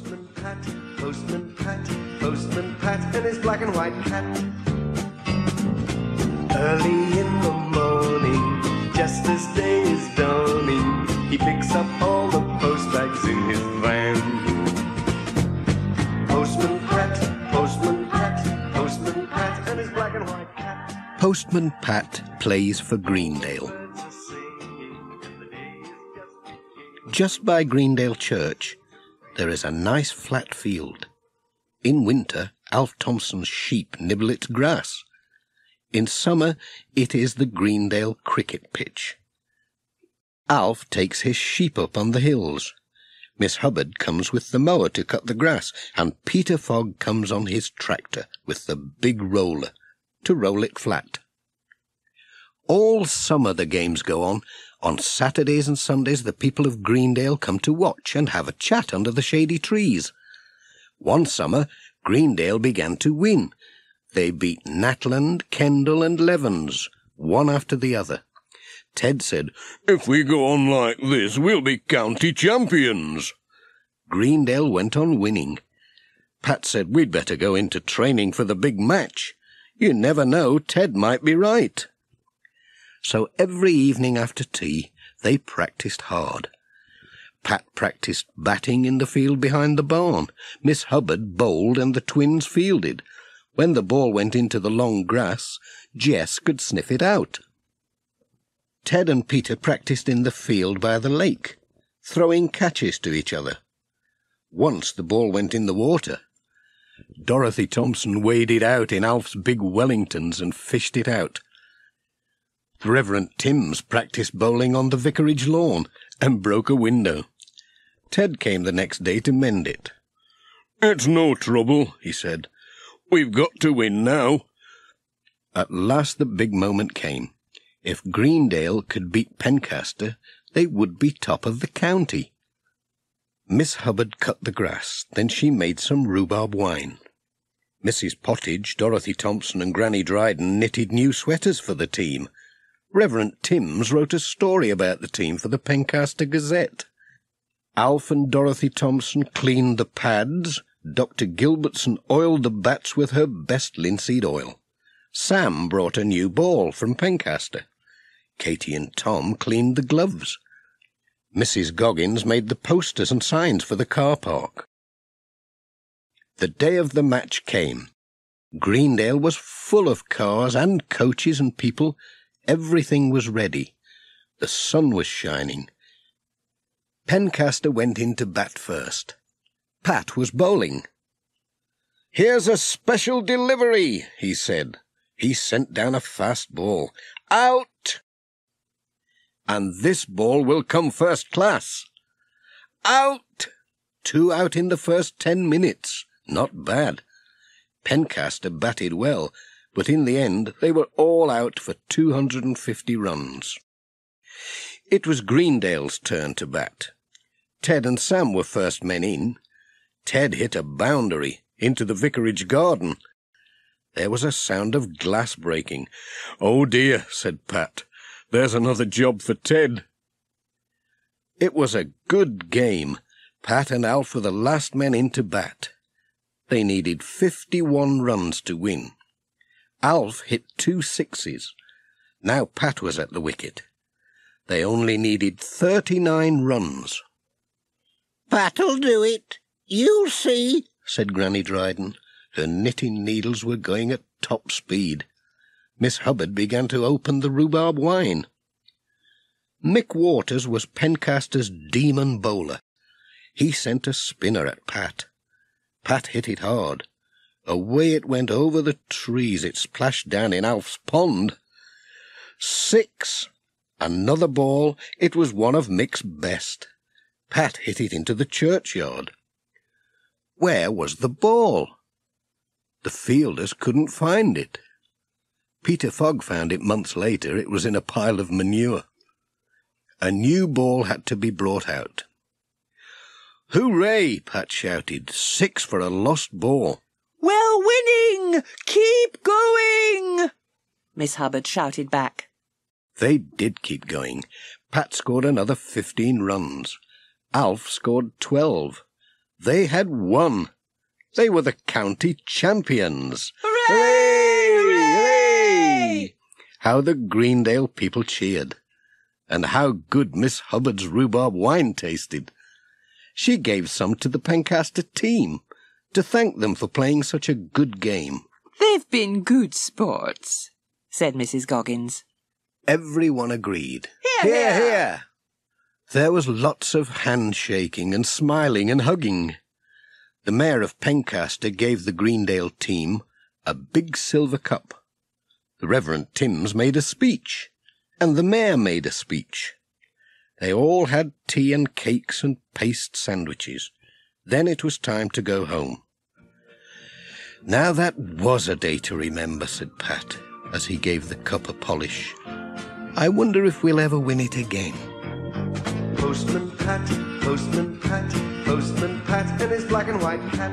Postman Pat, Postman Pat, Postman Pat, and his black and white cat. Early in the morning, just as day is dawning, he picks up all the post bags in his van. Postman Pat, Postman Pat, Postman Pat, and his black and white cat. Postman Pat plays for Greendale. Just by Greendale Church, there is a nice flat field. In winter, Alf Thompson's sheep nibble its grass. In summer, it is the Greendale cricket pitch. Alf takes his sheep up on the hills. Miss Hubbard comes with the mower to cut the grass, and Peter Fogg comes on his tractor with the big roller to roll it flat. All summer the games go on. On Saturdays and Sundays the people of Greendale come to watch and have a chat under the shady trees. One summer, Greendale began to win. They beat Natland, Kendal and Levens, one after the other. Ted said, "If we go on like this, we'll be county champions." Greendale went on winning. Pat said, "We'd better go into training for the big match. You never know, Ted might be right." So every evening after tea, they practised hard. Pat practised batting in the field behind the barn. Miss Hubbard bowled and the twins fielded. When the ball went into the long grass, Jess could sniff it out. Ted and Peter practised in the field by the lake, throwing catches to each other. Once the ball went in the water. Dorothy Thompson waded out in Alf's big Wellingtons and fished it out. Reverend Timms practised bowling on the vicarage lawn and broke a window. Ted came the next day to mend it. "It's no trouble," he said. "We've got to win now." At last the big moment came. If Greendale could beat Pencaster, they would be top of the county. Miss Hubbard cut the grass, then she made some rhubarb wine. Mrs. Pottage, Dorothy Thompson and Granny Dryden knitted new sweaters for the team. Reverend Timms wrote a story about the team for the Pencaster Gazette. Alf and Dorothy Thompson cleaned the pads. Dr. Gilbertson oiled the bats with her best linseed oil. Sam brought a new ball from Pencaster. Katie and Tom cleaned the gloves. Mrs. Goggins made the posters and signs for the car park. The day of the match came. Greendale was full of cars and coaches and people. Everything was ready. The sun was shining. Pencaster went in to bat first. Pat was bowling. "Here's a special delivery," he said. He sent down a fast ball. "Out!" "And this ball will come first class." "Out!" 2 out in the first 10 minutes. Not bad. Pencaster batted well, but in the end they were all out for 250 runs. It was Greendale's turn to bat. Ted and Sam were first men in. Ted hit a boundary into the vicarage garden. There was a sound of glass breaking. "Oh dear," said Pat. "There's another job for Ted." It was a good game. Pat and Alf were the last men in to bat. They needed 51 runs to win. Alf hit 2 sixes. Now Pat was at the wicket. They only needed 39 runs. "Pat'll do it. You'll see," said Granny Dryden. Her knitting needles were going at top speed. Miss Hubbard began to open the rhubarb wine. Mick Waters was Pencaster's demon bowler. He sent a spinner at Pat. Pat hit it hard. Away it went over the trees. It splashed down in Alf's pond. 6. Another ball. It was one of Mick's best. Pat hit it into the churchyard. Where was the ball? The fielders couldn't find it. Peter Fogg found it months later. It was in a pile of manure. A new ball had to be brought out. "Hooray!" Pat shouted. 6 for a lost ball. "We're winning! Keep going!" Miss Hubbard shouted back. They did keep going. Pat scored another 15 runs. Alf scored 12. They had won. They were the county champions. Hooray! Hooray! How the Greendale people cheered. And how good Miss Hubbard's rhubarb wine tasted. She gave some to the Pencaster team to thank them for playing such a good game. They've been good sports, said Mrs. Goggins. Everyone agreed. Hear, Hear, hear! hear! There was lots of handshaking and smiling and hugging. The Mayor of Pencaster gave the Greendale team a big silver cup. The Reverend Timms made a speech, and the Mayor made a speech. They all had tea and cakes and paste sandwiches. Then it was time to go home. Now that was a day to remember, said Pat, as he gave the cup a polish. I wonder if we'll ever win it again. Postman Pat, Postman Pat, Postman Pat, and his black and white cat.